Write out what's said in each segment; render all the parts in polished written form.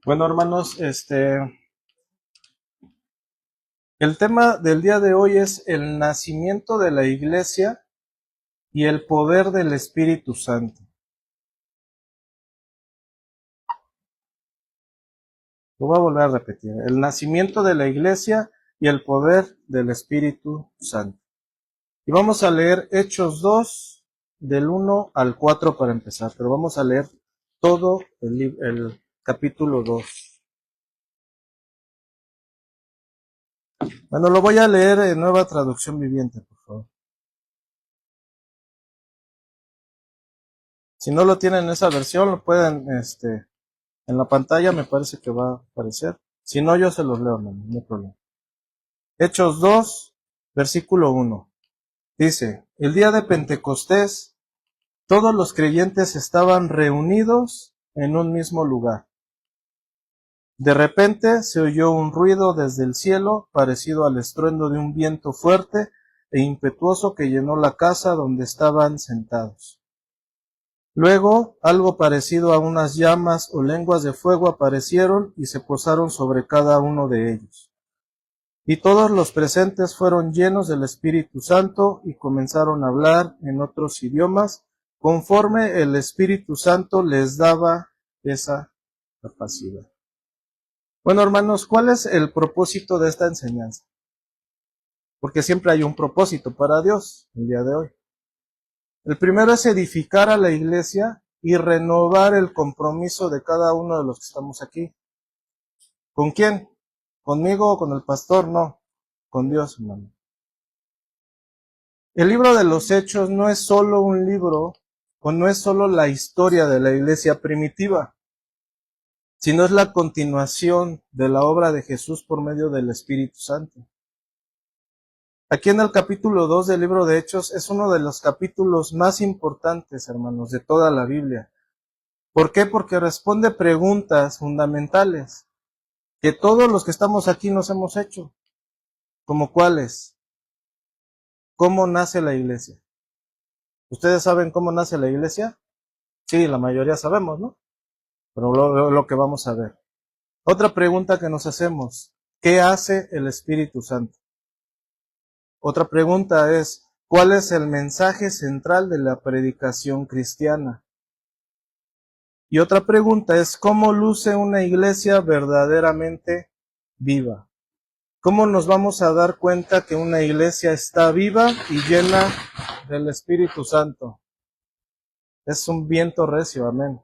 Bueno, hermanos, el tema del día de hoy es el nacimiento de la iglesia y el poder del Espíritu Santo. Lo voy a volver a repetir. El nacimiento de la iglesia y el poder del Espíritu Santo. Y vamos a leer Hechos 2, del 1 al 4 para empezar, pero vamos a leer todo el capítulo 2. Bueno, lo voy a leer en Nueva Traducción Viviente, por favor. Si no lo tienen en esa versión, lo pueden, en la pantalla me parece que va a aparecer. Si no, yo se los leo, no hay problema. Hechos 2, versículo 1. Dice, el día de Pentecostés, todos los creyentes estaban reunidos en un mismo lugar. De repente se oyó un ruido desde el cielo, parecido al estruendo de un viento fuerte e impetuoso que llenó la casa donde estaban sentados. Luego, algo parecido a unas llamas o lenguas de fuego aparecieron y se posaron sobre cada uno de ellos. Y todos los presentes fueron llenos del Espíritu Santo y comenzaron a hablar en otros idiomas, conforme el Espíritu Santo les daba esa capacidad. Bueno, hermanos, ¿cuál es el propósito de esta enseñanza? Porque siempre hay un propósito para Dios el día de hoy. El primero es edificar a la iglesia y renovar el compromiso de cada uno de los que estamos aquí. ¿Con quién? ¿Conmigo o con el pastor? No, con Dios, hermano. El libro de los Hechos no es solo un libro, o no es solo la historia de la iglesia primitiva, sino es la continuación de la obra de Jesús por medio del Espíritu Santo. Aquí en el capítulo 2 del libro de Hechos es uno de los capítulos más importantes, hermanos, de toda la Biblia. ¿Por qué? Porque responde preguntas fundamentales que todos los que estamos aquí nos hemos hecho. ¿Como cuáles? ¿Cómo nace la iglesia? ¿Ustedes saben cómo nace la iglesia? Sí, la mayoría sabemos, ¿no? Pero lo que vamos a ver. Otra pregunta que nos hacemos, ¿qué hace el Espíritu Santo? Otra pregunta es, ¿cuál es el mensaje central de la predicación cristiana? Y otra pregunta es, ¿cómo luce una iglesia verdaderamente viva? ¿Cómo nos vamos a dar cuenta que una iglesia está viva y llena del Espíritu Santo? Es un viento recio, amén.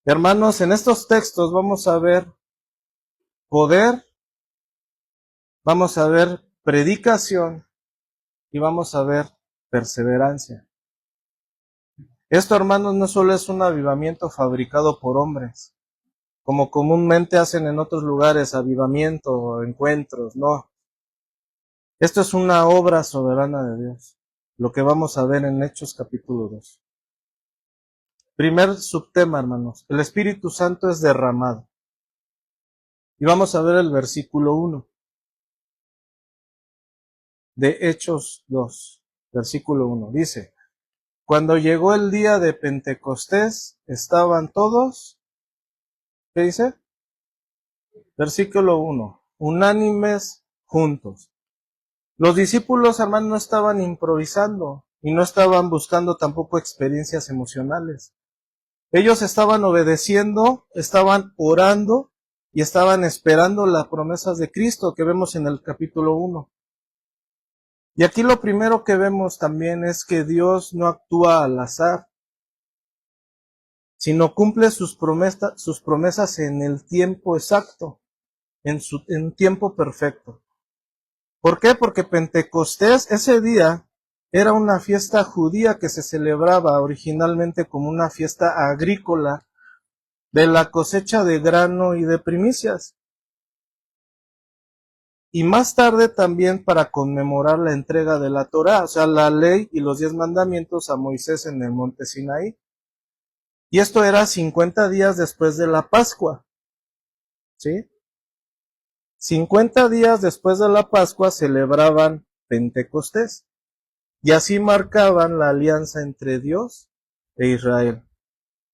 Hermanos, en estos textos vamos a ver poder, vamos a ver predicación y vamos a ver perseverancia. Esto, hermanos, no solo es un avivamiento fabricado por hombres, como comúnmente hacen en otros lugares, avivamiento o encuentros, no. Esto es una obra soberana de Dios, lo que vamos a ver en Hechos capítulo 2. Primer subtema, hermanos, el Espíritu Santo es derramado. Y vamos a ver el versículo 1 de Hechos 2, versículo 1. Dice, cuando llegó el día de Pentecostés, estaban todos, ¿qué dice? Versículo 1, unánimes juntos. Los discípulos, hermanos, no estaban improvisando y no estaban buscando tampoco experiencias emocionales. Ellos estaban obedeciendo, estaban orando y estaban esperando las promesas de Cristo que vemos en el capítulo 1. Y aquí lo primero que vemos también es que Dios no actúa al azar, sino cumple sus promesas en el tiempo exacto, en tiempo perfecto. ¿Por qué? Porque Pentecostés, ese día, era una fiesta judía que se celebraba originalmente como una fiesta agrícola de la cosecha de grano y de primicias. Y más tarde también para conmemorar la entrega de la Torá, o sea, la ley y los 10 mandamientos a Moisés en el monte Sinaí. Y esto era 50 días después de la Pascua, ¿sí? 50 días después de la Pascua celebraban Pentecostés. Y así marcaban la alianza entre Dios e Israel.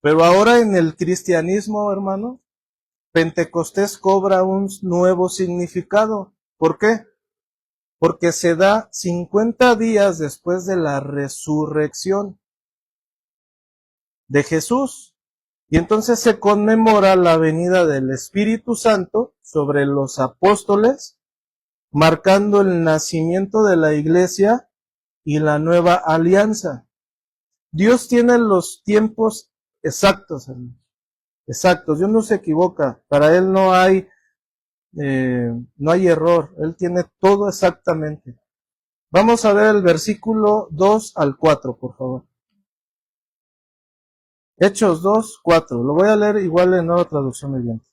Pero ahora en el cristianismo, hermano, Pentecostés cobra un nuevo significado. ¿Por qué? Porque se da 50 días después de la resurrección de Jesús. Y entonces se conmemora la venida del Espíritu Santo sobre los apóstoles, marcando el nacimiento de la iglesia y la nueva alianza. Dios tiene los tiempos exactos, hermano. Exactos. Dios no se equivoca. Para Él no hay error. Él tiene todo exactamente. Vamos a ver el versículo 2 al 4, por favor. Hechos 2, 4. Lo voy a leer igual en nueva traducción viviente.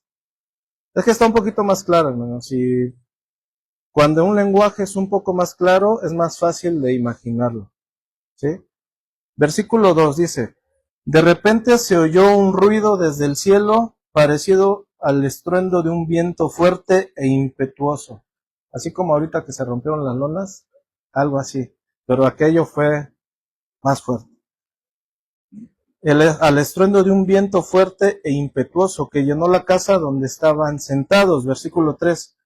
Es que está un poquito más claro, hermano. Si cuando un lenguaje es un poco más claro, es más fácil de imaginarlo. ¿Sí? Versículo 2 dice: de repente se oyó un ruido desde el cielo, parecido al estruendo de un viento fuerte e impetuoso. Así como ahorita que se rompieron las lonas, algo así. Pero aquello fue más fuerte. Al estruendo de un viento fuerte e impetuoso que llenó la casa donde estaban sentados. Versículo 3.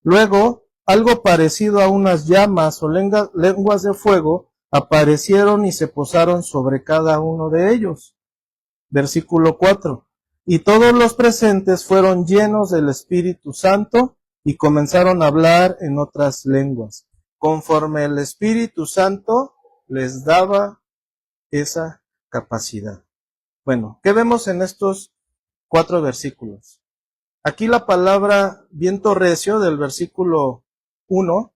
Luego, algo parecido a unas llamas o lenguas de fuego aparecieron y se posaron sobre cada uno de ellos. Versículo 4. Y todos los presentes fueron llenos del Espíritu Santo y comenzaron a hablar en otras lenguas, conforme el Espíritu Santo les daba esa capacidad. Bueno, ¿qué vemos en estos 4 versículos? Aquí la palabra viento recio del versículo 1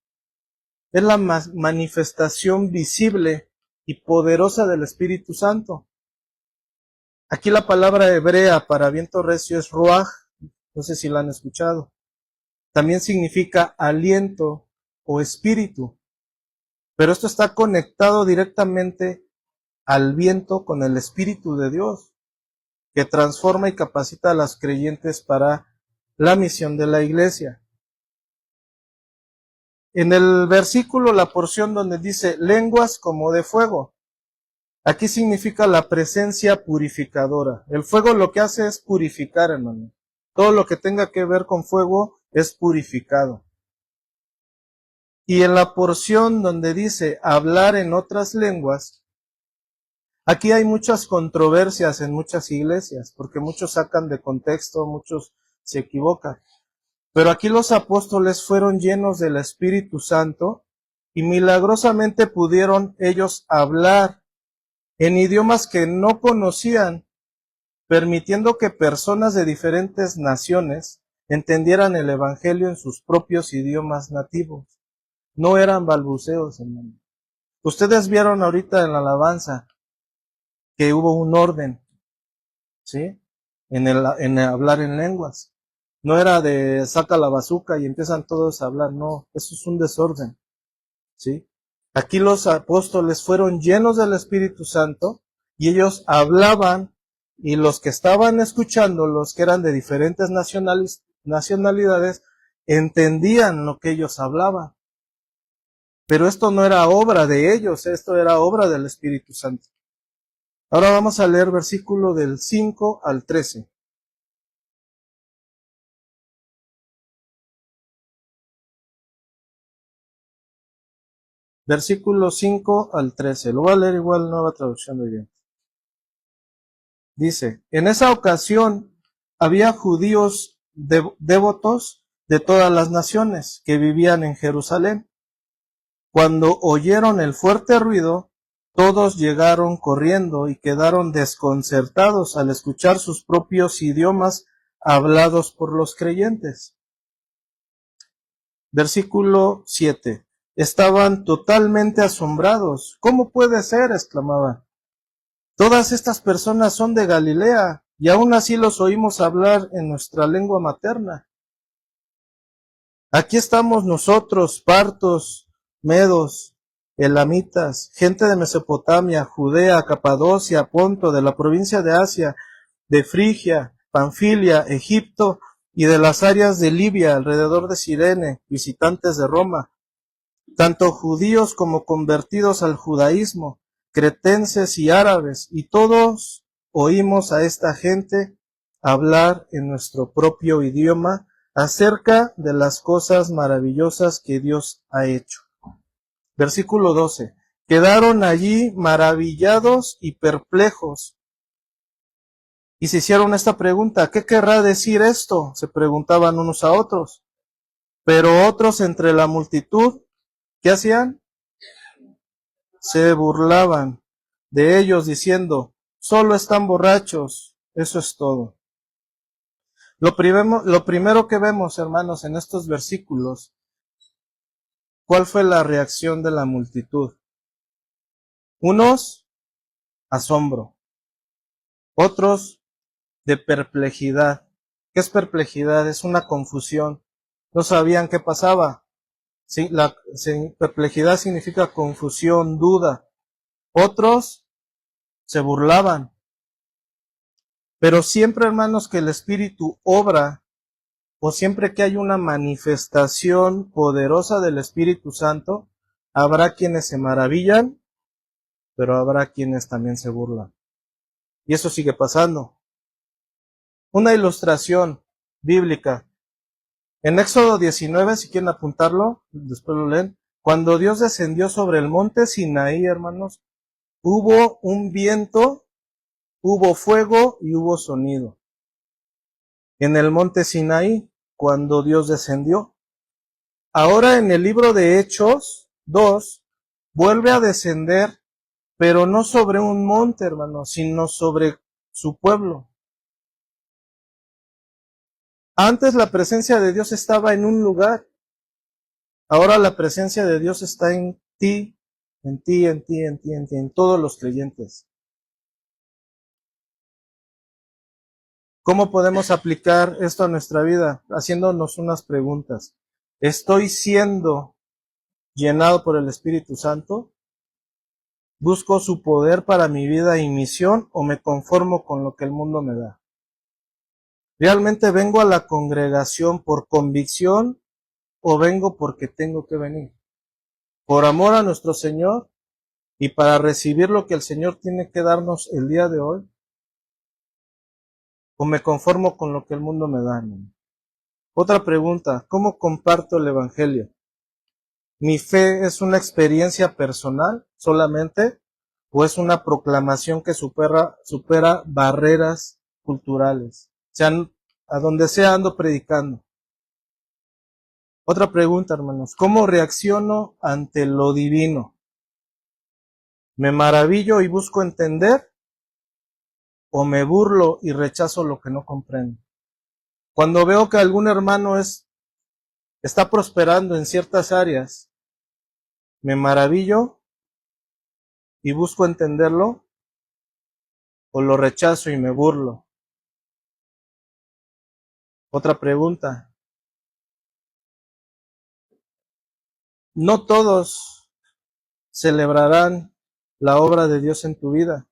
es la manifestación visible y poderosa del Espíritu Santo. Aquí la palabra hebrea para viento recio es ruaj, no sé si la han escuchado. También significa aliento o espíritu, pero esto está conectado directamente al viento con el Espíritu de Dios, que transforma y capacita a los creyentes para la misión de la iglesia. En el versículo, la porción donde dice lenguas como de fuego, aquí significa la presencia purificadora. El fuego lo que hace es purificar, hermano. Todo lo que tenga que ver con fuego es purificado. Y en la porción donde dice hablar en otras lenguas, aquí hay muchas controversias en muchas iglesias, porque muchos sacan de contexto, muchos se equivocan. Pero aquí los apóstoles fueron llenos del Espíritu Santo y milagrosamente pudieron ellos hablar en idiomas que no conocían, permitiendo que personas de diferentes naciones entendieran el Evangelio en sus propios idiomas nativos. No eran balbuceos, hermano. Ustedes vieron ahorita en la alabanza que hubo un orden, ¿sí? En el hablar en lenguas. No era de saca la bazuca y empiezan todos a hablar, no, eso es un desorden, ¿sí? Aquí los apóstoles fueron llenos del Espíritu Santo y ellos hablaban, y los que estaban escuchando, los que eran de diferentes nacionalidades, entendían lo que ellos hablaban. Pero esto no era obra de ellos, esto era obra del Espíritu Santo. Ahora vamos a leer versículo del 5 al 13. Versículo 5 al 13. Lo voy a leer igual, nueva traducción de bien. Dice: en esa ocasión había judíos devotos de todas las naciones que vivían en Jerusalén. Cuando oyeron el fuerte ruido, todos llegaron corriendo y quedaron desconcertados al escuchar sus propios idiomas hablados por los creyentes. Versículo 7. Estaban totalmente asombrados. ¿Cómo puede ser?, exclamaban. Todas estas personas son de Galilea, y aún así los oímos hablar en nuestra lengua materna. Aquí estamos nosotros, partos, medos, elamitas, gente de Mesopotamia, Judea, Capadocia, Ponto, de la provincia de Asia, de Frigia, Panfilia, Egipto, y de las áreas de Libia alrededor de Cirene, visitantes de Roma, tanto judíos como convertidos al judaísmo, cretenses y árabes, y todos oímos a esta gente hablar en nuestro propio idioma acerca de las cosas maravillosas que Dios ha hecho. Versículo 12. Quedaron allí maravillados y perplejos. Y se hicieron esta pregunta: ¿qué querrá decir esto? Se preguntaban unos a otros. Pero otros entre la multitud, ¿qué hacían? Se burlaban de ellos diciendo: solo están borrachos. Eso es todo. Lo primero que vemos, hermanos, en estos versículos, ¿cuál fue la reacción de la multitud? Unos, asombro. Otros, de perplejidad. ¿Qué es perplejidad? Es una confusión. No sabían qué pasaba. Sí, perplejidad significa confusión, duda. Otros se burlaban. Pero siempre, hermanos, que el Espíritu obra, o siempre que hay una manifestación poderosa del Espíritu Santo, habrá quienes se maravillan, pero habrá quienes también se burlan. Y eso sigue pasando. Una ilustración bíblica. En Éxodo 19, si quieren apuntarlo, después lo leen. Cuando Dios descendió sobre el monte Sinaí, hermanos, hubo un viento, hubo fuego y hubo sonido. En el monte Sinaí, cuando Dios descendió. Ahora en el libro de Hechos 2, vuelve a descender, pero no sobre un monte, hermanos, sino sobre su pueblo. Antes la presencia de Dios estaba en un lugar. Ahora la presencia de Dios está en ti, en ti, en ti, en ti, en ti, en todos los creyentes. ¿Cómo podemos aplicar esto a nuestra vida? Haciéndonos unas preguntas. ¿Estoy siendo llenado por el Espíritu Santo? ¿Busco su poder para mi vida y misión o me conformo con lo que el mundo me da? ¿Realmente vengo a la congregación por convicción o vengo porque tengo que venir? ¿Por amor a nuestro Señor y para recibir lo que el Señor tiene que darnos el día de hoy? ¿O me conformo con lo que el mundo me da? Otra pregunta: ¿cómo comparto el Evangelio? ¿Mi fe es una experiencia personal solamente o es una proclamación que supera barreras culturales? Sean a donde sea ando predicando. Otra pregunta, hermanos: ¿cómo reacciono ante lo divino? ¿Me maravillo y busco entender o me burlo y rechazo lo que no comprendo? Cuando veo que algún hermano está prosperando en ciertas áreas, ¿me maravillo y busco entenderlo o lo rechazo y me burlo? Otra pregunta: no todos celebrarán la obra de Dios en tu vida.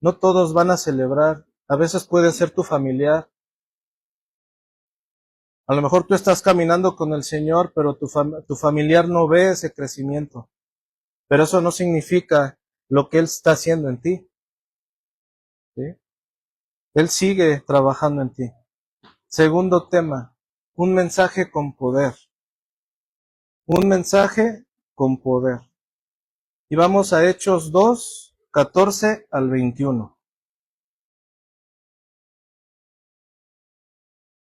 No todos van a celebrar. A veces puede ser tu familiar. A lo mejor tú estás caminando con el Señor, pero tu familiar no ve ese crecimiento. Pero eso no significa lo que Él está haciendo en ti. ¿Sí? Él sigue trabajando en ti. Segundo tema: un mensaje con poder. Un mensaje con poder. Y vamos a Hechos 2, 14 al 21.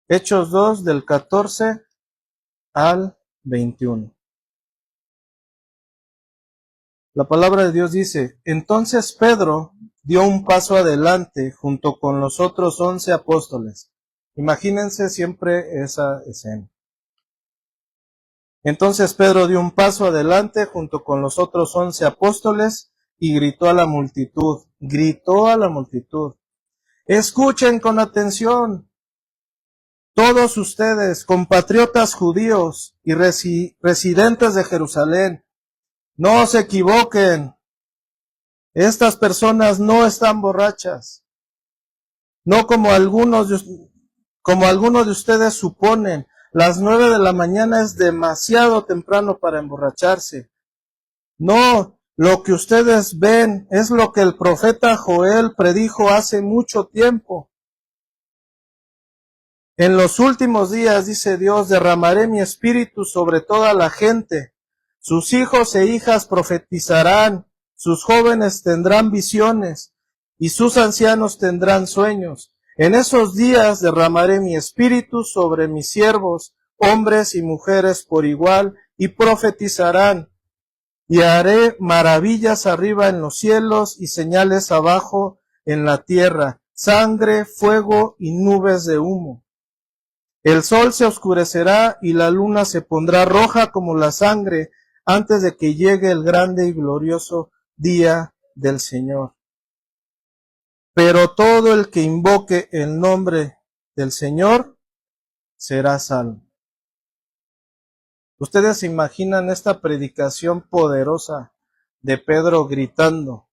Hechos 2, del 14 al 21. La palabra de Dios dice: entonces Pedro dio un paso adelante junto con los otros 11 apóstoles. Imagínense siempre esa escena. Entonces Pedro dio un paso adelante junto con los otros 11 apóstoles y gritó a la multitud, escuchen con atención, todos ustedes, compatriotas judíos y residentes de Jerusalén, no se equivoquen, estas personas no están borrachas, no como algunos de ustedes suponen. Las 9 de la mañana es demasiado temprano para emborracharse. No, Lo que ustedes ven es lo que el profeta Joel predijo hace mucho tiempo. En los últimos días, dice Dios, derramaré mi espíritu sobre toda la gente. Sus hijos e hijas profetizarán, sus jóvenes tendrán visiones y sus ancianos tendrán sueños. En esos días derramaré mi espíritu sobre mis siervos, hombres y mujeres por igual, y profetizarán. Y haré maravillas arriba en los cielos y señales abajo en la tierra, sangre, fuego y nubes de humo. El sol se oscurecerá y la luna se pondrá roja como la sangre antes de que llegue el grande y glorioso día del Señor. Pero todo el que invoque el nombre del Señor será salvo. Ustedes se imaginan esta predicación poderosa de Pedro gritando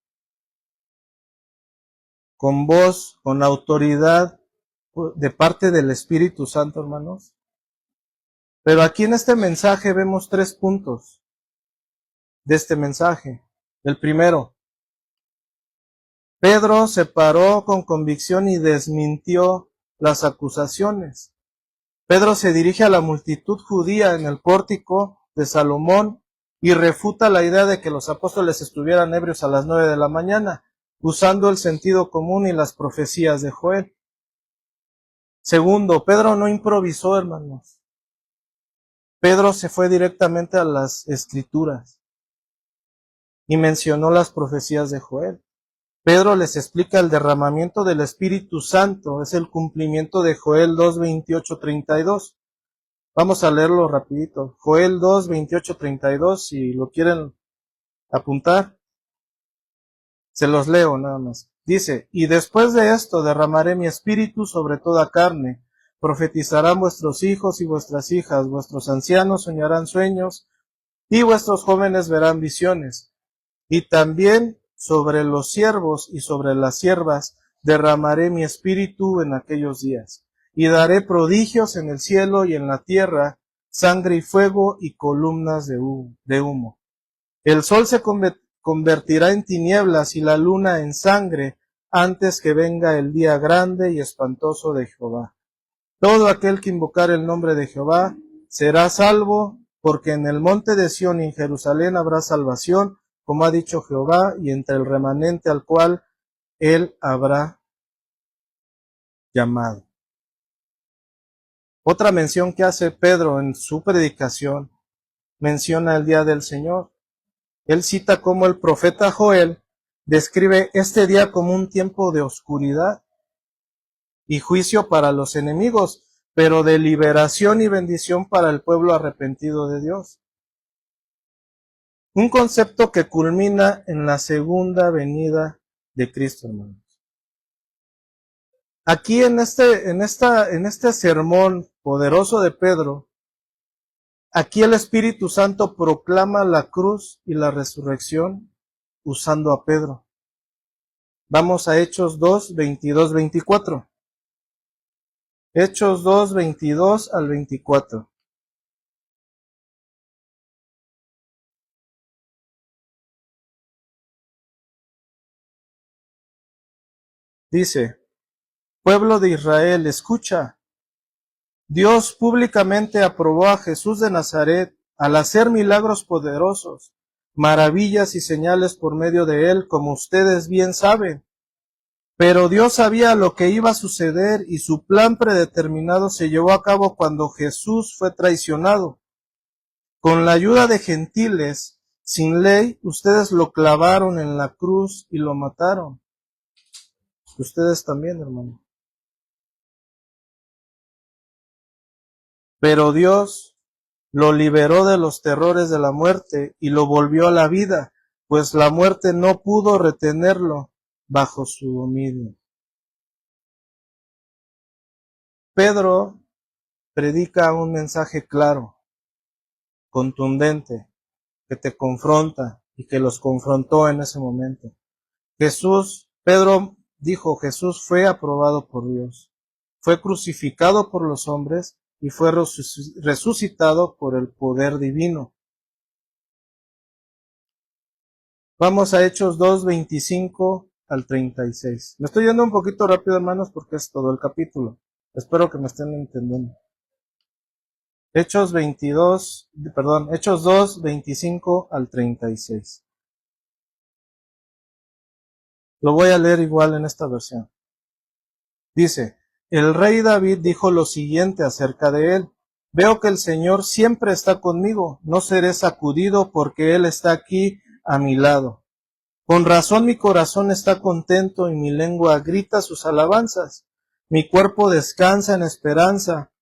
con voz, con autoridad de parte del Espíritu Santo, hermanos. Pero aquí en este mensaje vemos 3 puntos de este mensaje. El primero, Pedro se paró con convicción y desmintió las acusaciones. Pedro se dirige a la multitud judía en el pórtico de Salomón y refuta la idea de que los apóstoles estuvieran ebrios a las 9 de la mañana, usando el sentido común y las profecías de Joel. Segundo, Pedro no improvisó, hermanos. Pedro se fue directamente a las Escrituras y mencionó las profecías de Joel. Pedro les explica el derramamiento del Espíritu Santo, es el cumplimiento de Joel 2, 28, 32. Vamos a leerlo rapidito. Joel 2, 28, 32, si lo quieren apuntar, se los leo nada más. Dice, y después de esto derramaré mi espíritu sobre toda carne, profetizarán vuestros hijos y vuestras hijas, vuestros ancianos soñarán sueños, y vuestros jóvenes verán visiones. Y también sobre los siervos y sobre las siervas derramaré mi espíritu en aquellos días, y daré prodigios en el cielo y en la tierra, sangre y fuego y columnas de humo. El sol se convertirá en tinieblas y la luna en sangre antes que venga el día grande y espantoso de Jehová. Todo aquel que invocar el nombre de Jehová será salvo, porque en el monte de Sión y en Jerusalén habrá salvación, como ha dicho Jehová, y entre el remanente al cual él habrá llamado. Otra mención que hace Pedro en su predicación menciona el día del Señor. Él cita cómo el profeta Joel describe este día como un tiempo de oscuridad y juicio para los enemigos, pero de liberación y bendición para el pueblo arrepentido de Dios. Un concepto que culmina en la segunda venida de Cristo, hermanos. Aquí en este sermón poderoso de Pedro, aquí el Espíritu Santo proclama la cruz y la resurrección usando a Pedro. Vamos a Hechos 2, 22, 24. Hechos 2, 22 al 24. Dice, pueblo de Israel, escucha. Dios públicamente aprobó a Jesús de Nazaret al hacer milagros poderosos, maravillas y señales por medio de él, como ustedes bien saben. Pero Dios sabía lo que iba a suceder y su plan predeterminado se llevó a cabo cuando Jesús fue traicionado. Con la ayuda de gentiles, sin ley, ustedes lo clavaron en la cruz y lo mataron. Ustedes también, hermano. Pero Dios lo liberó de los terrores de la muerte y lo volvió a la vida, pues la muerte no pudo retenerlo bajo su dominio. Pedro predica un mensaje claro, contundente, que te confronta y que los confrontó en ese momento. Pedro dijo, Jesús fue aprobado por Dios, fue crucificado por los hombres y fue resucitado por el poder divino. Vamos a Hechos 2, 25 al 36. Me estoy yendo un poquito rápido, hermanos, porque es todo el capítulo. Espero que me estén entendiendo. Hechos 2, 25 al 36. Lo voy a leer igual en esta versión. Dice, el rey David dijo lo siguiente acerca de él. Veo que el Señor siempre está conmigo, no seré sacudido porque Él está aquí a mi lado. Con razón mi corazón está contento y mi lengua grita sus alabanzas. Mi cuerpo descansa en esperanza,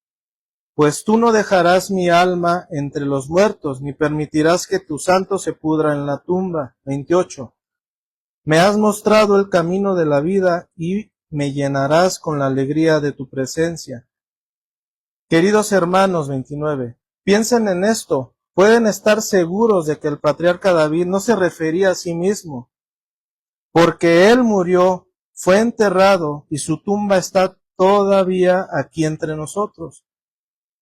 pues tú no dejarás mi alma entre los muertos, ni permitirás que tu santo se pudra en la tumba. 28. Me has mostrado el camino de la vida y me llenarás con la alegría de tu presencia. Queridos hermanos, 29, piensen en esto. Pueden estar seguros de que el patriarca David no se refería a sí mismo, porque él murió, fue enterrado y su tumba está todavía aquí entre nosotros.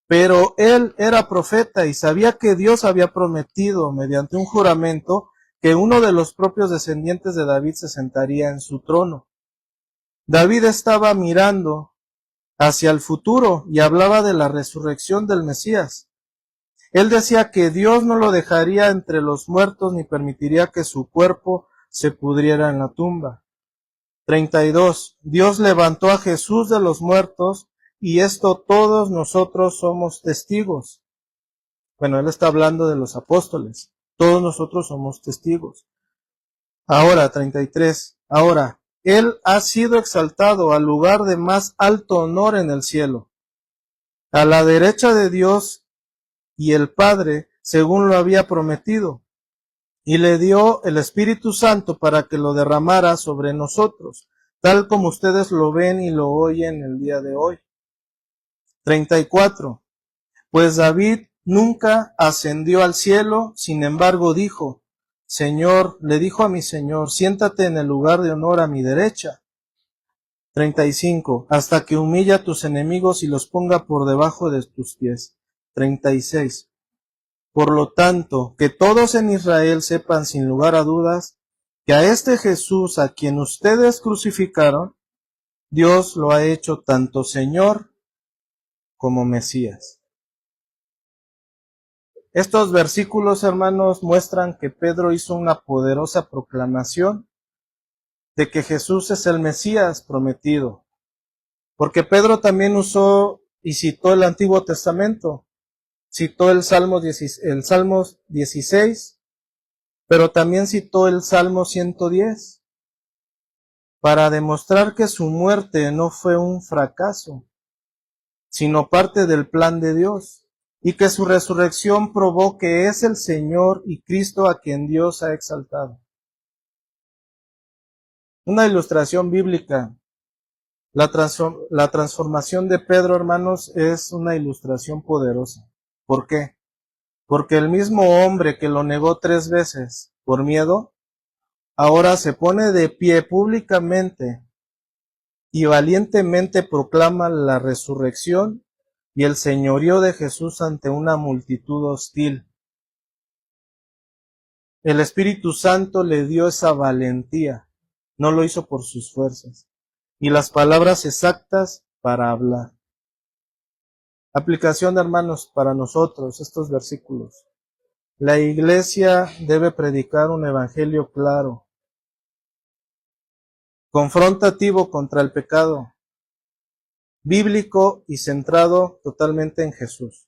Pero él era profeta y sabía que Dios había prometido mediante un juramento que uno de los propios descendientes de David se sentaría en su trono. David estaba mirando hacia el futuro y hablaba de la resurrección del Mesías. Él decía que Dios no lo dejaría entre los muertos ni permitiría que su cuerpo se pudriera en la tumba. 32. Dios levantó a Jesús de los muertos y esto todos nosotros somos testigos. Bueno, él está hablando de los apóstoles. Todos nosotros somos testigos. Ahora, 33. Ahora, Él ha sido exaltado al lugar de más alto honor en el cielo, a la derecha de Dios y el Padre, según lo había prometido, y le dio el Espíritu Santo para que lo derramara sobre nosotros, tal como ustedes lo ven y lo oyen el día de hoy. 34. Pues David nunca ascendió al cielo, sin embargo dijo, Señor, le dijo a mi Señor, siéntate en el lugar de honor a mi derecha. 35. Hasta que humilla a tus enemigos y los ponga por debajo de tus pies. 36. Por lo tanto, que todos en Israel sepan sin lugar a dudas que a este Jesús a quien ustedes crucificaron, Dios lo ha hecho tanto Señor como Mesías. Estos versículos, hermanos, muestran que Pedro hizo una poderosa proclamación de que Jesús es el Mesías prometido, porque Pedro también usó y citó el Antiguo Testamento, citó el Salmo 16, pero también citó el Salmo 110, para demostrar que su muerte no fue un fracaso, sino parte del plan de Dios, y que su resurrección probó que es el Señor y Cristo a quien Dios ha exaltado. Una ilustración bíblica. La transformación de Pedro, hermanos, es una ilustración poderosa. ¿Por qué? Porque el mismo hombre que lo negó 3 veces por miedo, ahora se pone de pie públicamente y valientemente proclama la resurrección y el señorío de Jesús ante una multitud hostil. El Espíritu Santo le dio esa valentía, no lo hizo por sus fuerzas, y las palabras exactas para hablar. Aplicación, hermanos, para nosotros, estos versículos. La iglesia debe predicar un evangelio claro, confrontativo contra el pecado, bíblico y centrado totalmente en Jesús.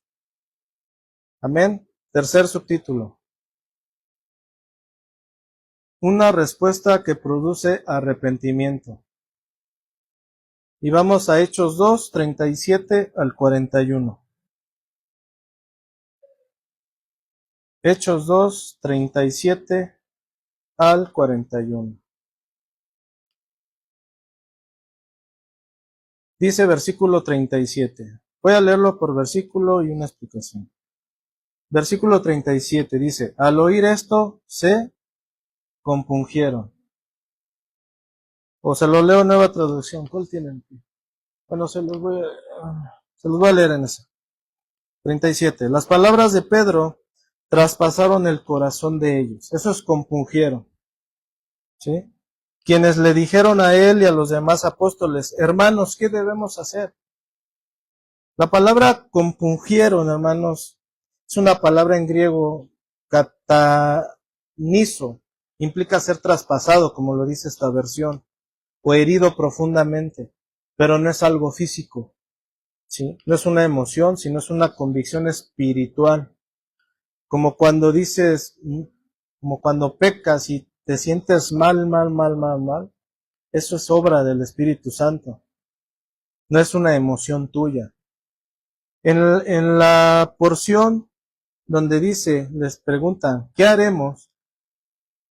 Amén. Tercer subtítulo. Una respuesta que produce arrepentimiento. Y vamos a Hechos 2, 37 al 41. Hechos 2, 37 al 41. Dice versículo 37. Voy a leerlo por versículo y una explicación. Versículo 37 dice, al oír esto se compungieron. O se lo leo nueva traducción. ¿Cuál tienen? Bueno, se los voy a leer en esa. 37. Las palabras de Pedro traspasaron el corazón de ellos. Esos compungieron. ¿sí? Quienes le dijeron a él y a los demás apóstoles, hermanos, ¿qué debemos hacer? La palabra compungieron, hermanos, es una palabra en griego, katanizo, implica ser traspasado, como lo dice esta versión, o herido profundamente, pero no es algo físico, ¿sí? No es una emoción, sino es una convicción espiritual. Como cuando dices, como cuando pecas y te sientes mal, eso es obra del Espíritu Santo. No es una emoción tuya. En la porción donde dice, les preguntan, ¿qué haremos?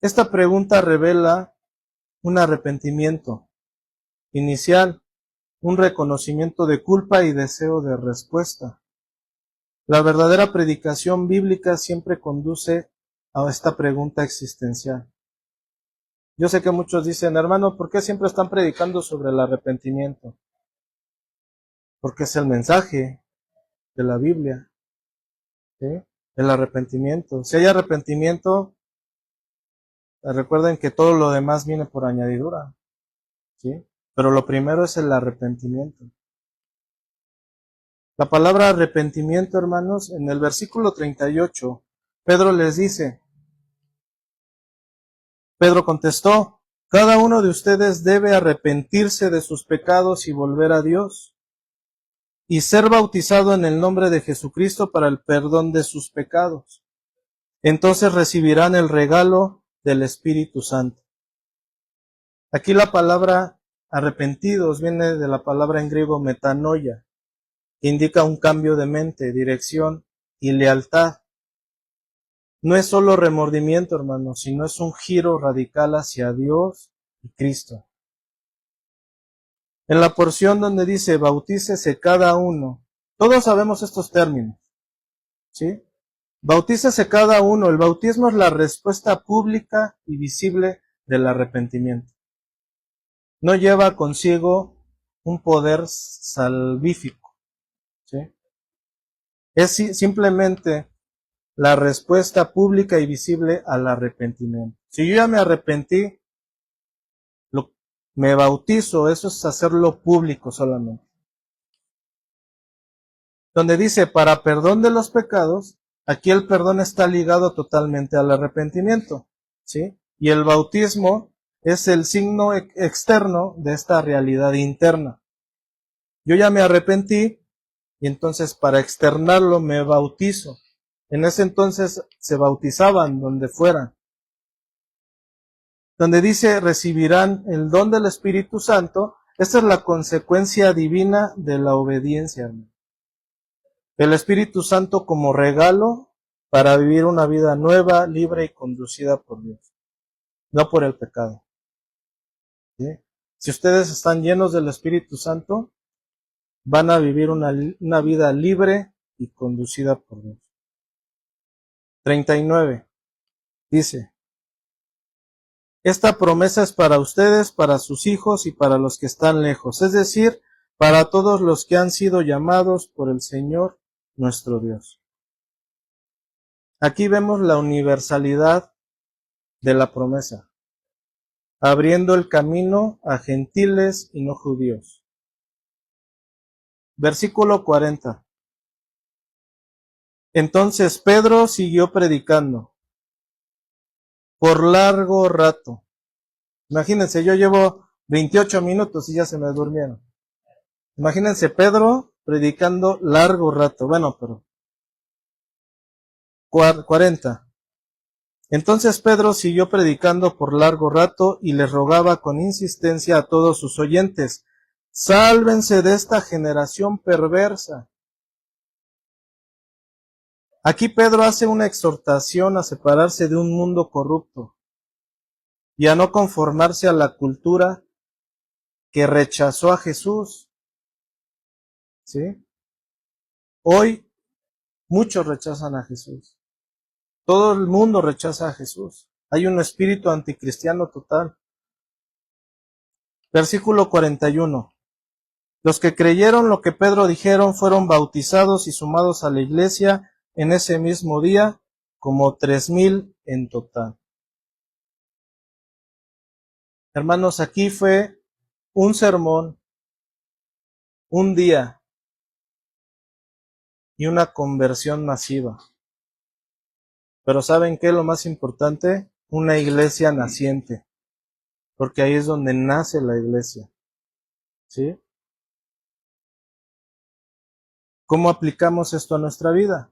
Esta pregunta revela un arrepentimiento inicial, un reconocimiento de culpa y deseo de respuesta. La verdadera predicación bíblica siempre conduce a esta pregunta existencial. Yo sé que muchos dicen, hermano, ¿por qué siempre están predicando sobre el arrepentimiento? Porque es el mensaje de la Biblia, ¿sí? El arrepentimiento. Si hay arrepentimiento, recuerden que todo lo demás viene por añadidura, ¿sí? Pero lo primero es el arrepentimiento. La palabra arrepentimiento, hermanos, en el versículo 38, Pedro les dice, Pedro contestó, cada uno de ustedes debe arrepentirse de sus pecados y volver a Dios, y ser bautizado en el nombre de Jesucristo para el perdón de sus pecados. Entonces recibirán el regalo del Espíritu Santo. Aquí la palabra arrepentidos viene de la palabra en griego metanoia, que indica un cambio de mente, dirección y lealtad. No es solo remordimiento, hermanos, sino es un giro radical hacia Dios y Cristo. En la porción donde dice, bautícese cada uno, todos sabemos estos términos, ¿sí? Bautícese cada uno, el bautismo es la respuesta pública y visible del arrepentimiento. No lleva consigo un poder salvífico, ¿sí? Es simplemente la respuesta pública y visible al arrepentimiento. Si yo ya me arrepentí, me bautizo, eso es hacerlo público solamente. Donde dice, para perdón de los pecados, aquí el perdón está ligado totalmente al arrepentimiento, ¿sí? Y el bautismo es el signo externo de esta realidad interna. Yo ya me arrepentí y entonces para externarlo me bautizo. En ese entonces se bautizaban donde fueran. Donde dice recibirán el don del Espíritu Santo, esta es la consecuencia divina de la obediencia, hermano. El Espíritu Santo como regalo para vivir una vida nueva, libre y conducida por Dios, no por el pecado. ¿Sí? Si ustedes están llenos del Espíritu Santo, van a vivir una vida libre y conducida por Dios. 39. Dice, esta promesa es para ustedes, para sus hijos y para los que están lejos, es decir, para todos los que han sido llamados por el Señor nuestro Dios. Aquí vemos la universalidad de la promesa, abriendo el camino a gentiles y no judíos. Versículo 40. Entonces Pedro siguió predicando por largo rato. Imagínense, yo llevo 28 minutos y ya se me durmieron. Imagínense Pedro predicando largo rato. Bueno, pero 40. Entonces Pedro siguió predicando por largo rato y les rogaba con insistencia a todos sus oyentes, sálvense de esta generación perversa. Aquí Pedro hace una exhortación a separarse de un mundo corrupto y a no conformarse a la cultura que rechazó a Jesús. ¿Sí? Hoy muchos rechazan a Jesús. Todo el mundo rechaza a Jesús. Hay un espíritu anticristiano total. Versículo 41. Los que creyeron lo que Pedro dijeron fueron bautizados y sumados a la iglesia en ese mismo día, como 3,000 en total. Hermanos, aquí fue un sermón, un día y una conversión masiva. Pero ¿saben qué es lo más importante? Una iglesia naciente, porque ahí es donde nace la iglesia. ¿Sí? ¿Cómo aplicamos esto a nuestra vida?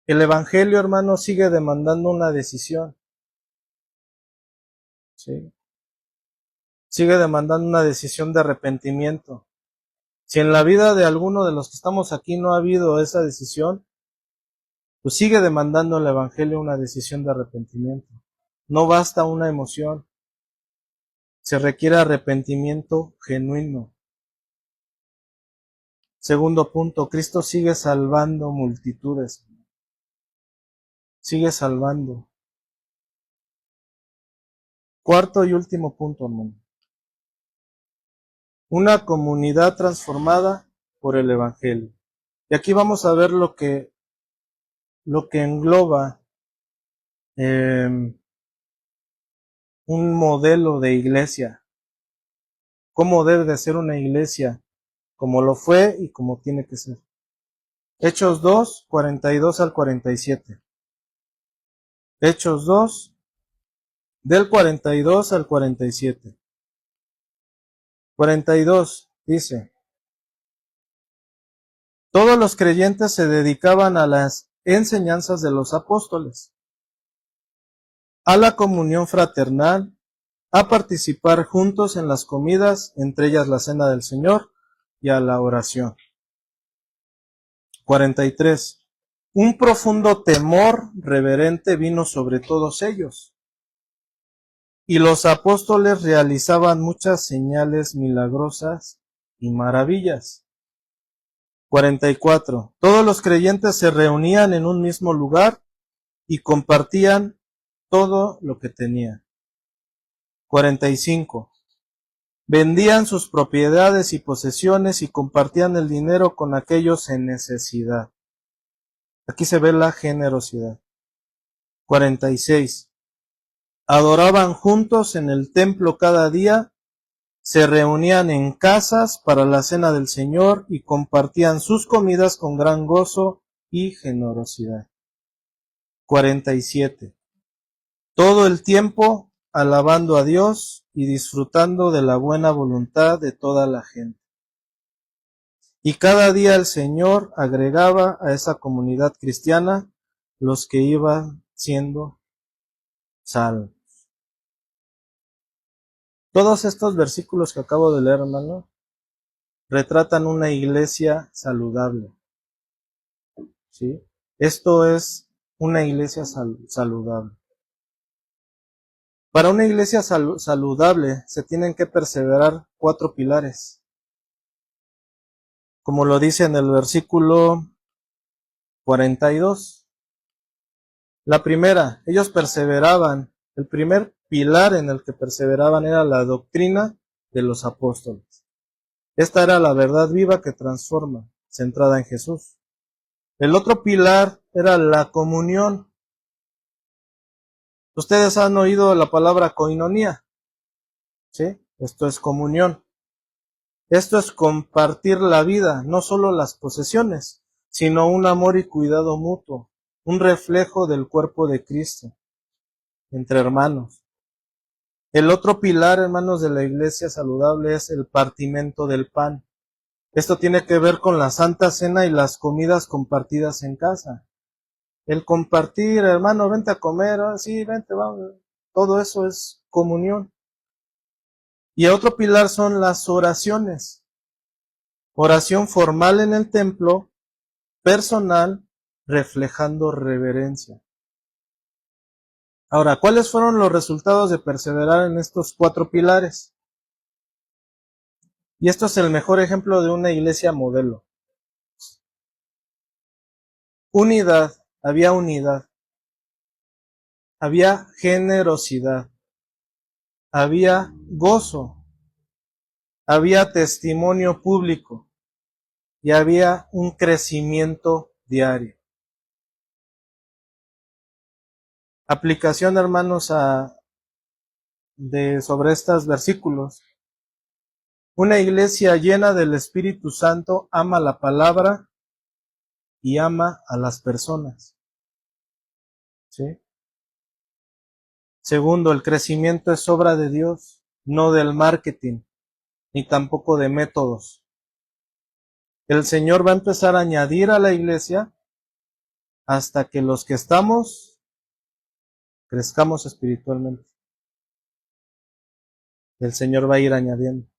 El Evangelio, hermano, sigue demandando una decisión. ¿Sí? Sigue demandando una decisión de arrepentimiento. Si en la vida de alguno de los que estamos aquí no ha habido esa decisión, pues sigue demandando el Evangelio una decisión de arrepentimiento. No basta una emoción, se requiere arrepentimiento genuino. Segundo punto, Cristo sigue salvando multitudes. Sigue salvando. Cuarto y último punto, hermano. Una comunidad transformada por el Evangelio. Y aquí vamos a ver lo que engloba un modelo de iglesia. Cómo debe de ser una iglesia, como lo fue y como tiene que ser. Hechos 2, 42 al 47. Hechos 2, del 42 al 47. 42 dice: todos los creyentes se dedicaban a las enseñanzas de los apóstoles, a la comunión fraternal, a participar juntos en las comidas, entre ellas la cena del Señor, y a la oración. 43. Un profundo temor reverente vino sobre todos ellos, y los apóstoles realizaban muchas señales milagrosas y maravillas. 44. Todos los creyentes se reunían en un mismo lugar y compartían todo lo que tenían. 45. Vendían sus propiedades y posesiones y compartían el dinero con aquellos en necesidad. Aquí se ve la generosidad. 46. Adoraban juntos en el templo cada día, se reunían en casas para la cena del Señor y compartían sus comidas con gran gozo y generosidad. 47. Todo el tiempo alabando a Dios y disfrutando de la buena voluntad de toda la gente. Y cada día el Señor agregaba a esa comunidad cristiana los que iban siendo salvos. Todos estos versículos que acabo de leer, hermano, retratan una iglesia saludable. ¿Sí? Esto es una iglesia saludable. Para una iglesia saludable se tienen que perseverar 4 pilares. Como lo dice en el versículo 42. La primera, ellos perseveraban. El primer pilar en el que perseveraban era la doctrina de los apóstoles. Esta era la verdad viva que transforma, centrada en Jesús. El otro pilar era la comunión. Ustedes han oído la palabra koinonía, ¿sí? Esto es comunión. Esto es compartir la vida, no solo las posesiones, sino un amor y cuidado mutuo, un reflejo del cuerpo de Cristo, entre hermanos. El otro pilar, hermanos, de la iglesia saludable es el partimento del pan. Esto tiene que ver con la Santa Cena y las comidas compartidas en casa. El compartir, hermano, vente a comer, sí, vente, vamos. Todo eso es comunión. Y otro pilar son las oraciones. Oración formal en el templo, personal, reflejando reverencia. Ahora, ¿cuáles fueron los resultados de perseverar en estos 4 pilares? Y esto es el mejor ejemplo de una iglesia modelo. Unidad, había generosidad, había gozo, había testimonio público y había un crecimiento diario. Aplicación, hermanos, a sobre estos versículos. Una iglesia llena del Espíritu Santo ama la palabra y ama a las personas. ¿Sí? Segundo, el crecimiento es obra de Dios, no del marketing, ni tampoco de métodos. El Señor va a empezar a añadir a la iglesia hasta que los que estamos crezcamos espiritualmente. El Señor va a ir añadiendo.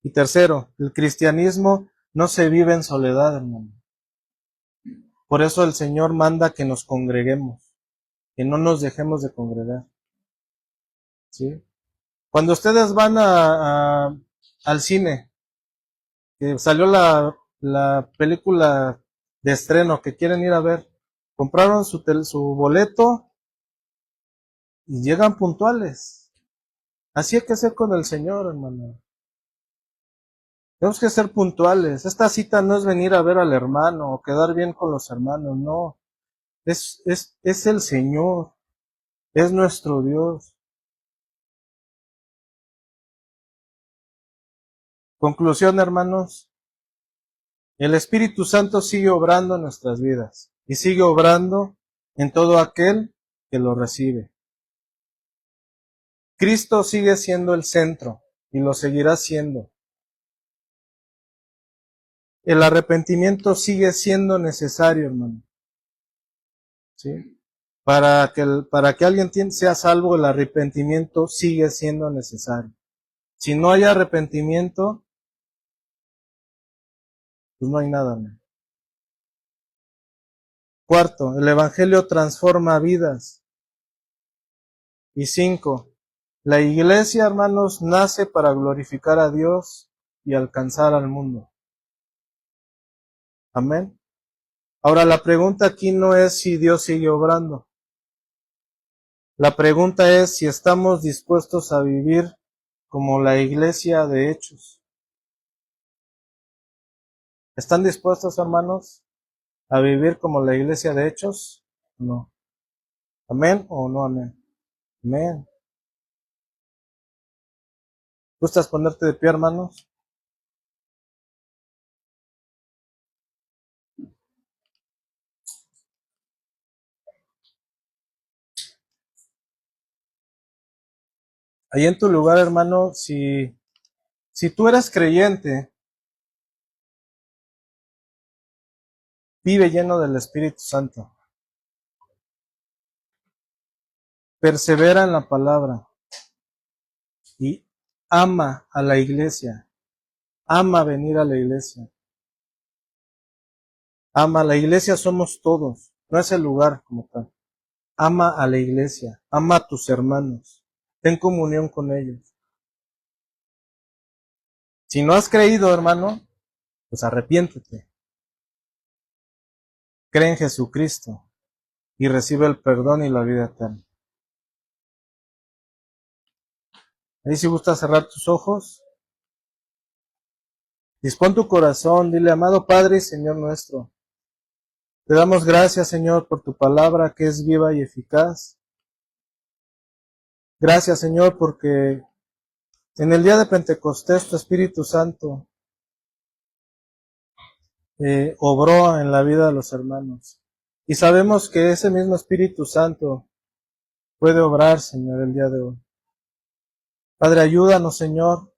Y tercero, el cristianismo no se vive en soledad, hermano. Por eso el Señor manda que nos congreguemos, que no nos dejemos de congregar. ¿Sí? Cuando ustedes van al cine, que salió la película de estreno que quieren ir a ver, compraron su boleto y llegan puntuales. Así hay que ser con el Señor, hermano. Tenemos que ser puntuales. Esta cita no es venir a ver al hermano o quedar bien con los hermanos, no. Es el Señor, es nuestro Dios. Conclusión, hermanos, el Espíritu Santo sigue obrando en nuestras vidas y sigue obrando en todo aquel que lo recibe. Cristo sigue siendo el centro y lo seguirá siendo. El arrepentimiento sigue siendo necesario, hermano. ¿Sí? Para que alguien sea salvo, el arrepentimiento sigue siendo necesario. Si no hay arrepentimiento, pues no hay nada, hermano. Cuarto, el Evangelio transforma vidas. Y 5, la iglesia, hermanos, nace para glorificar a Dios y alcanzar al mundo. Amén. Ahora, la pregunta aquí no es si Dios sigue obrando. La pregunta es si estamos dispuestos a vivir como la iglesia de Hechos. ¿Están dispuestos, hermanos, a vivir como la iglesia de Hechos? No. ¿Amén o no amén? Amén. ¿Gustas ponerte de pie, hermanos? Ahí en tu lugar, hermano, si tú eres creyente, vive lleno del Espíritu Santo. Persevera en la palabra y ama a la iglesia. Ama venir a la iglesia. Ama, la iglesia somos todos, no es el lugar como tal. Ama a la iglesia, ama a tus hermanos, ten comunión con ellos. Si no has creído, hermano, pues arrepiéntete. Cree en Jesucristo y recibe el perdón y la vida eterna. Ahí si gusta cerrar tus ojos, dispón tu corazón, dile, amado Padre y Señor nuestro, te damos gracias, Señor, por tu palabra que es viva y eficaz. Gracias, Señor, porque en el día de Pentecostés tu Espíritu Santo obró en la vida de los hermanos. Y sabemos que ese mismo Espíritu Santo puede obrar, Señor, el día de hoy. Padre, ayúdanos, Señor,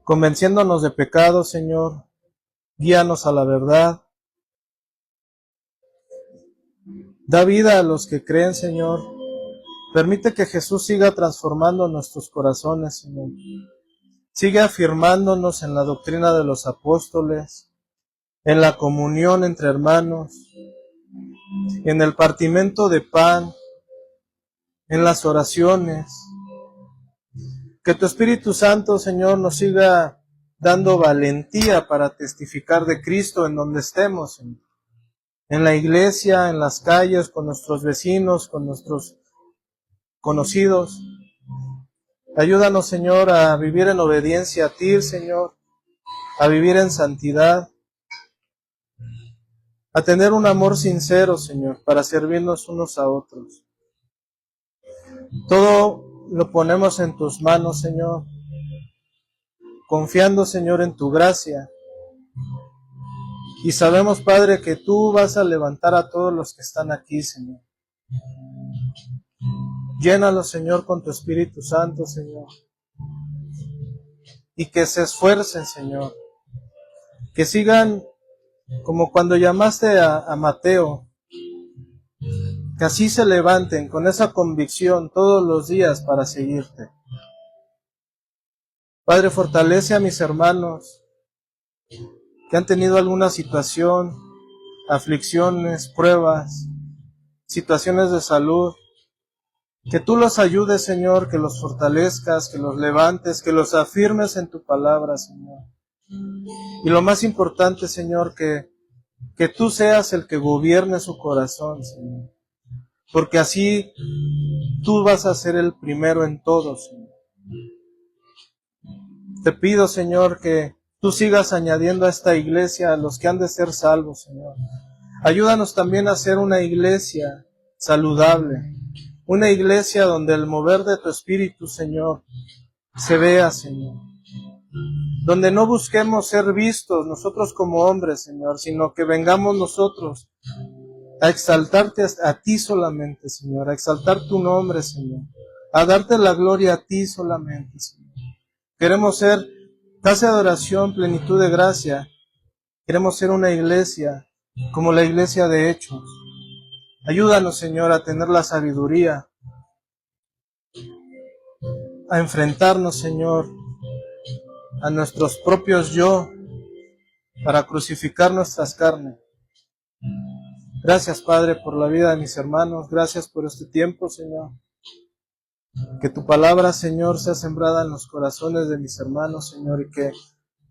convenciéndonos de pecado, Señor. Guíanos a la verdad. Da vida a los que creen, Señor. Permite que Jesús siga transformando nuestros corazones, Señor. Sigue afirmándonos en la doctrina de los apóstoles, en la comunión entre hermanos, en el partimiento de pan, en las oraciones. Que tu Espíritu Santo, Señor, nos siga dando valentía para testificar de Cristo en donde estemos, Señor. En la iglesia, en las calles, con nuestros vecinos, con nuestros conocidos. Ayúdanos, Señor, a vivir en obediencia a ti, Señor, a vivir en santidad, a tener un amor sincero, Señor, para servirnos unos a otros. Todo lo ponemos en tus manos, Señor, confiando, Señor, en tu gracia. Y sabemos, Padre, que tú vas a levantar a todos los que están aquí, Señor. Llénalos, Señor, con tu Espíritu Santo, Señor. Y que se esfuercen, Señor. Que sigan como cuando llamaste a Mateo. Que así se levanten con esa convicción todos los días para seguirte. Padre, fortalece a mis hermanos que han tenido alguna situación, aflicciones, pruebas, situaciones de salud. Que tú los ayudes, Señor, que los fortalezcas, que los levantes, que los afirmes en tu palabra, Señor. Y lo más importante, Señor, que tú seas el que gobierne su corazón, Señor. Porque así tú vas a ser el primero en todo, Señor. Te pido, Señor, que tú sigas añadiendo a esta iglesia a los que han de ser salvos, Señor. Ayúdanos también a ser una iglesia saludable. Una iglesia donde el mover de tu Espíritu, Señor, se vea, Señor. Donde no busquemos ser vistos nosotros como hombres, Señor, sino que vengamos nosotros a exaltarte a ti solamente, Señor, a exaltar tu nombre, Señor, a darte la gloria a ti solamente, Señor. Queremos ser casa de oración, plenitud de gracia. Queremos ser una iglesia como la iglesia de Hechos. Ayúdanos, Señor, a tener la sabiduría, a enfrentarnos, Señor, a nuestros propios yo, para crucificar nuestras carnes. Gracias, Padre, por la vida de mis hermanos. Gracias por este tiempo, Señor. Que tu palabra, Señor, sea sembrada en los corazones de mis hermanos, Señor, y que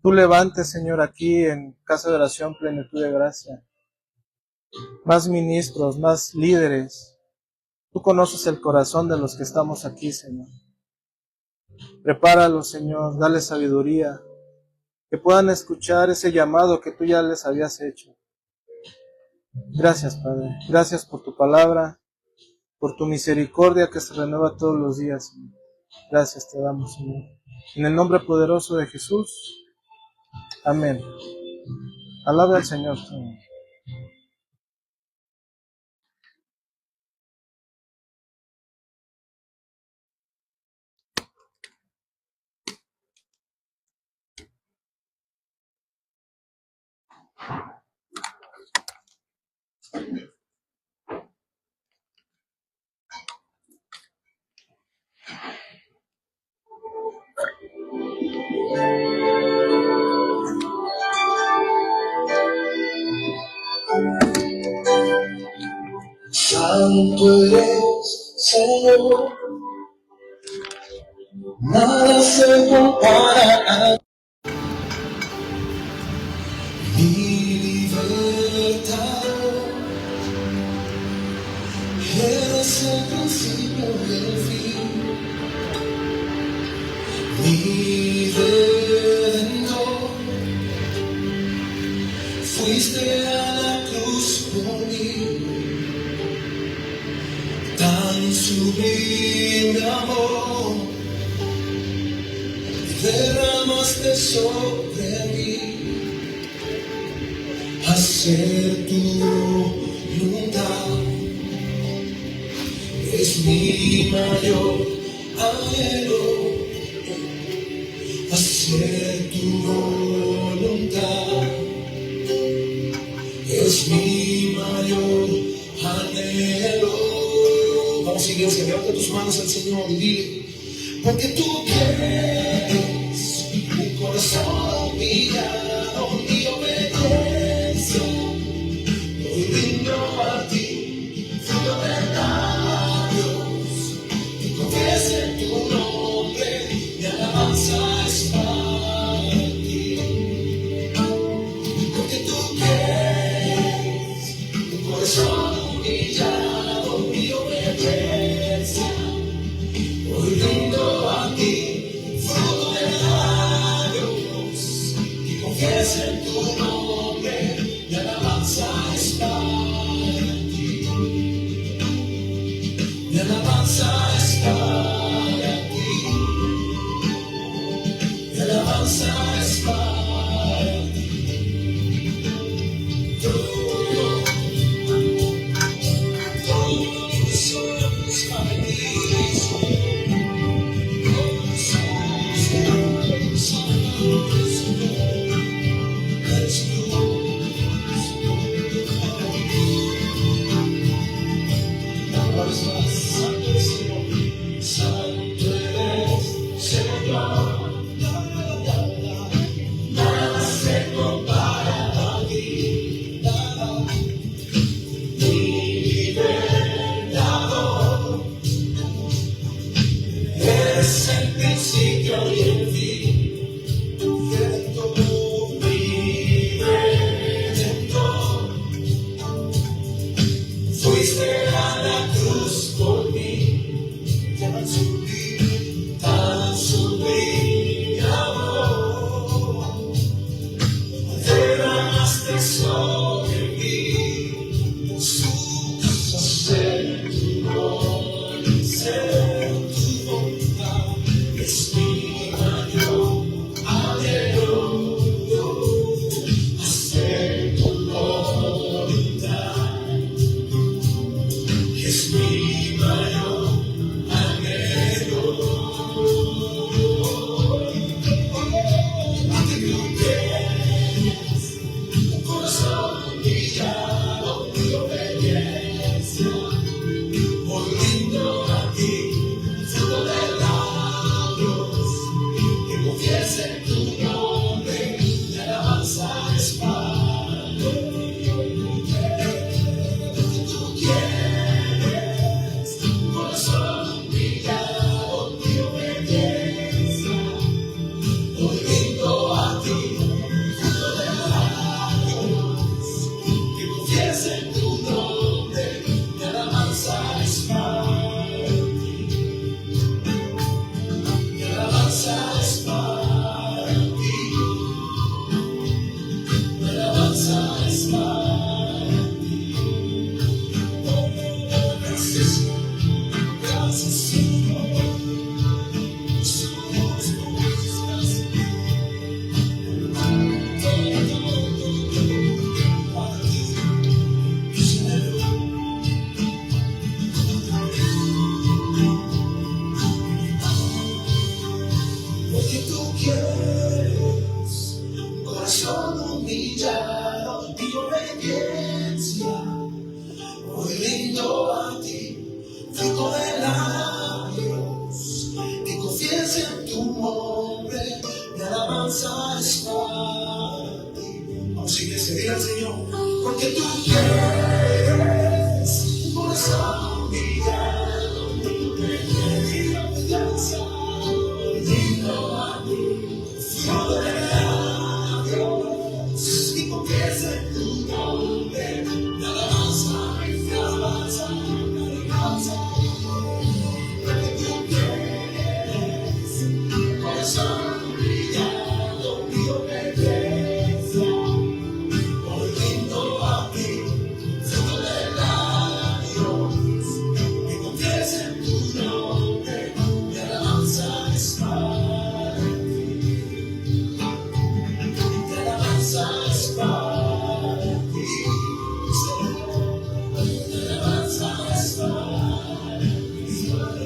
tú levantes, Señor, aquí en Casa de Oración Plenitud de Gracia, más ministros, más líderes. Tú conoces el corazón de los que estamos aquí, Señor. Prepáralos, Señor, dale sabiduría, que puedan escuchar ese llamado que tú ya les habías hecho. Gracias, Padre. Gracias por tu palabra, por tu misericordia que se renueva todos los días, Señor. Gracias te damos, Señor. En el nombre poderoso de Jesús. Amén. Alabe al Señor, Señor. Santo eres, Señor, nada se compara a mi libertador. Eres el principio y el fin, mi redentor. Fuiste a la cruz por mí, tan sublime amor, derramaste sobre mí. Hacer tu voluntad es mi mayor anhelo. Hacer tu voluntad es mi mayor anhelo. Vamos, iglesia, levanta tus manos al Señor y dile: porque tú quieres un corazón humillado y obediencia, hoy rindo a ti, fruto de labios que confiesen tu nombre, mi alabanza es para ti. Porque tú quieres un corazón humillado y obediencia, hoy rindo a ti, fruto de sobre mí, su hacer tu voluntad es mi mayor anhelo. Hacer tu voluntad es mi mayor anhelo. Ante tu tienes un corazón humillado y obediencia, volviendo a ti, fruto de labios que confiesen tu nombre, y alabanza es para ti. Tú quieres un corazón humillado y obediencia, volviendo a ti, fruto de labios que confiesen tu nombre, y alabanza es para ti. Y alabanza es para ti. Y alabanza es para ti. Gracias, gracias, Señor. Porque tú quieres un corazón humillado y obediencia, muy lindo a ti, fruto de labios que confiesen tu nombre, y alabanza es para ti. Vamos a seguir al Señor. Porque tú quieres un corazón humillado y obediencia, muy lindo a ti, fruto de labios que confiesen tu nombre, y alabanza, y alabanza, y alabanza. Porque tú quieres un corazón humillado y obediencia, volviendo a ti, fruto de labios que confiesen tu nombre, y alabanza es para ti. Y alabanza es para ti, Señor. Y alabanza es para ti, Señor.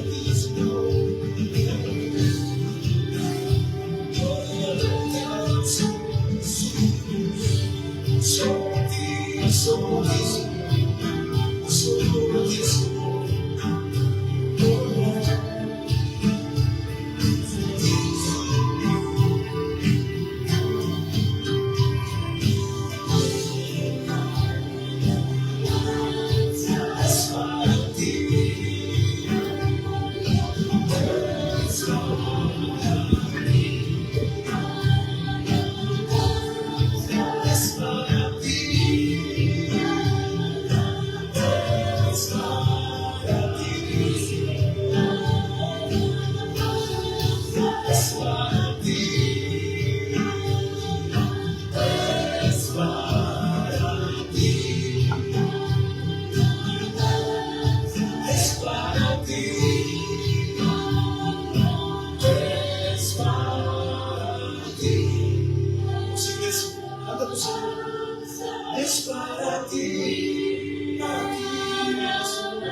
Es para ti, aquí es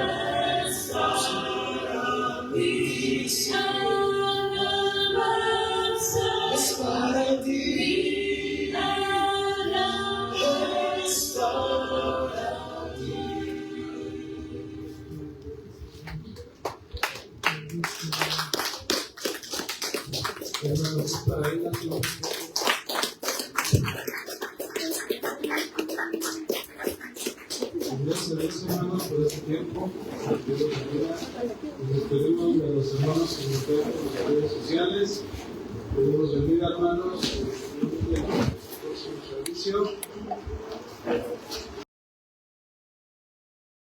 para mí, es para ti, es para ti. Hermanos, para ir a tu gracias, hermanos, por este tiempo. Dios los bendiga. Nos despedimos de los hermanos que nos ven por las redes sociales. Dios los bendiga, hermanos. Próximo servicio.